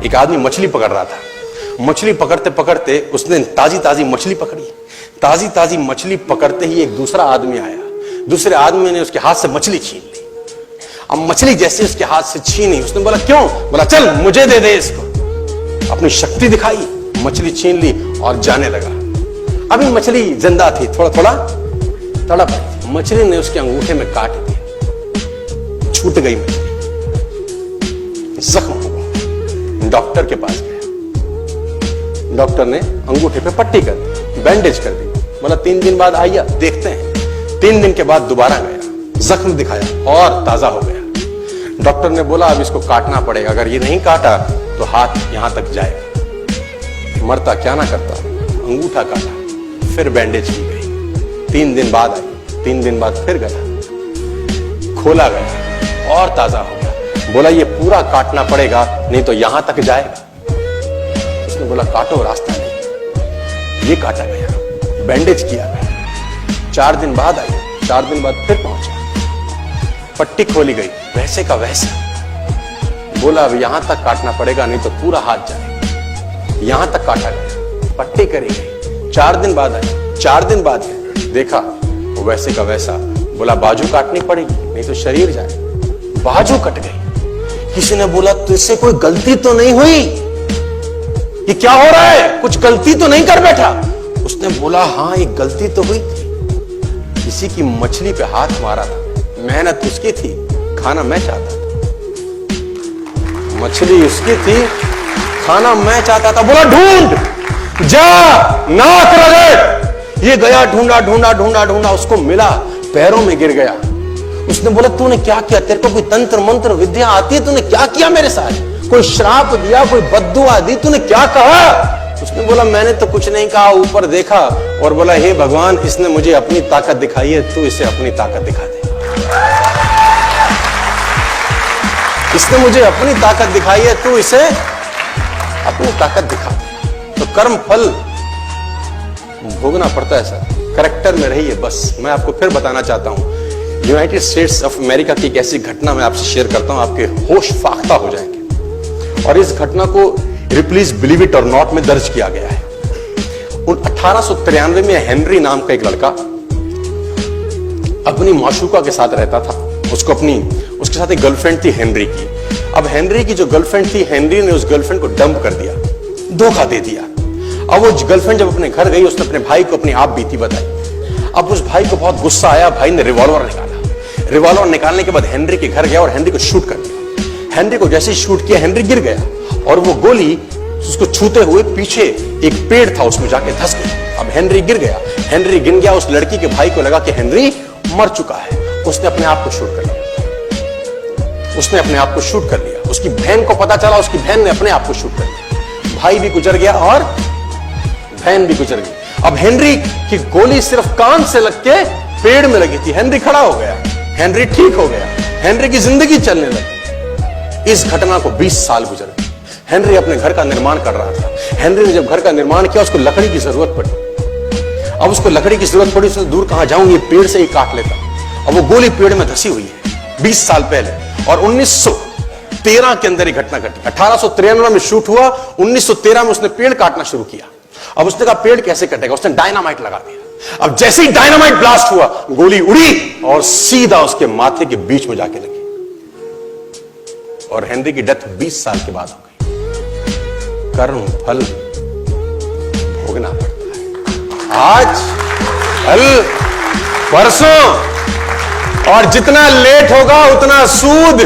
एक आदमी मछली पकड़ रहा था। मछली पकड़ते पकड़ते उसने ताजी ताजी मछली पकड़ी। ताजी ताजी मछली पकड़ते ही एक दूसरा आदमी आया। दूसरे आदमी ने उसके हाथ से मछली छीन ली। अब मछली जैसे उसके हाथ से छीनी, उसने बोला क्यों? बोला चल मुझे दे दे इसको। अपनी शक्ति दिखाई, मछली छीन ली और जाने लगा। अभी मछली जिंदा थी, थोड़ा थोड़ा तड़प रही। मछली ने उसके अंगूठे में काट दिया, छूट गई मछली, जख्म हुआ। डॉक्टर के पास गया। डॉक्टर ने अंगूठे पे पट्टी कर दी, बैंडेज कर दी। बोला 3 दिन बाद आइए देखते हैं। 3 दिन के बाद दोबारा गया, जख्म दिखाया और ताजा हो गया। डॉक्टर ने बोला अब इसको काटना पड़ेगा, अगर ये नहीं काटा तो हाथ यहां तक जाएगा। मरता क्या ना करता, अंगूठा काटा, फिर बैंडेज की गई। 3 दिन बाद आई, 3 दिन बाद फिर गया, खोला गया और ताजा हो गया। बोला ये पूरा काटना पड़ेगा नहीं तो यहां तक जाएगा। उसने बोला काटो, रास्ता नहीं। ये काटा गया, बैंडेज किया गया। 4 दिन बाद आई, 4 दिन बाद फिर पहुंचा, पट्टी खोली गई, वैसे का वैसा। बोला अब यहां तक काटना पड़ेगा नहीं तो पूरा हाथ जाएगा। यहां तक काटा गया, पट्टी करी गई। 4 दिन बाद आई, 4 दिन बाद देखा वैसे का वैसा। बोला बाजू काटनी पड़ेगी नहीं तो शरीर जाए। बाजू कट गई। किसी ने बोला तुझसे कोई गलती तो नहीं हुई? ये क्या हो रहा है? कुछ गलती तो नहीं कर बैठा? उसने बोला हाँ एक गलती तो हुई थी। किसी की मछली पे हाथ मारा था, मेहनत उसकी थी, खाना मैं चाहता था। मछली उसकी थी, खाना मैं चाहता था। बोला ढूंढ, जा, नाक रगड़। ये गया, ढूंढा ढूंढा ढूंढा ढूंढा, उसको मिला, पैरों में गिर गया। उसने बोला तूने क्या किया? तेरे को कोई तंत्र मंत्र विद्या आती है? तूने क्या किया मेरे साथ? कोई श्राप दिया, कोई बद्दुआ दी? तूने क्या कहा? उसने बोला मैंने तो कुछ नहीं कहा, ऊपर देखा और बोला हे भगवान इसने मुझे अपनी ताकत दिखाई है, तू इसे अपनी ताकत दिखा दे। इसने मुझे अपनी ताकत दिखाई है, तू इसे अपनी ताकत दिखा दे। तो कर्म फल भोगना पड़ता है सर, करेक्टर में रहिए बस। मैं आपको फिर बताना चाहता हूं, यूनाइटेड स्टेट्स ऑफ अमेरिका की एक ऐसी घटना मैं आपसे शेयर करता हूं, आपके होश फाख्ता हो जाएंगे। और इस घटना को प्लीज बिलीव इट और नॉट में दर्ज किया गया है। 1893 में हेनरी नाम का एक लड़का अपनी माशूका के साथ रहता था। उसके साथ एक गर्लफ्रेंड थी हेनरी की। अब हेनरी की जो गर्लफ्रेंड थी, हेनरी ने उस गर्लफ्रेंड को डंप कर दिया, धोखा दे दिया। अब वो गर्लफ्रेंड जब अपने घर गई, उसने अपने भाई को अपनी आप बीती बताई। अब उस भाई को बहुत गुस्सा आया, भाई ने रिवॉल्वर निकाला। रिवॉल्वर निकालने के बाद हेनरी के घर गया और हेनरी को शूट कर दिया। हेनरी को जैसे ही शूट किया, हेनरी गिर गया और वो गोली उसको छूते हुए पीछे एक पेड़ था उसमें जाके धंस गई। अब हेनरी गिर गया। हेनरी गिर गया, उस लड़की के भाई को लगा कि हेनरी मर चुका है। उसने अपने आप को शूट कर लिया। उसने अपने आप को शूट कर लिया। उसकी बहन को पता चला, उसकी बहन ने अपने आप को शूट कर लिया। भाई भी गुजर गया और बहन भी गुजर गई। अब हेनरी की गोली सिर्फ कान से लग के पेड़ में लगी थी। हेनरी खड़ा हो गया, हेनरी ठीक हो गया, हेनरी की जिंदगी चलने लगी। इस घटना को 20 साल गुजर गए। हेनरी अपने घर का निर्माण कर रहा था। हेनरी ने जब घर का निर्माण किया, उसको लकड़ी की जरूरत पड़ी। अब उसको लकड़ी की जरूरत पड़ी, उसने दूर कहां जाऊं, ये पेड़ से ही काट लेता। अब वो गोली पेड़ में धसी हुई है 20 साल पहले। और 1913 के अंदर ये घटना घटी। 1893 में शूट हुआ, 1913 में उसने पेड़ काटना शुरू किया। अब उसने कहा पेड़ कैसे कटेगा? उसने डायनामाइट लगा दिया। अब जैसे ही डायनामाइट ब्लास्ट हुआ, गोली उड़ी और सीधा उसके माथे के बीच में जाके लगी और हेनरी की डेथ 20 साल के बाद हो गई। कर्म फल भोगना पड़ता है, आज कल परसों, और जितना लेट होगा उतना सूद।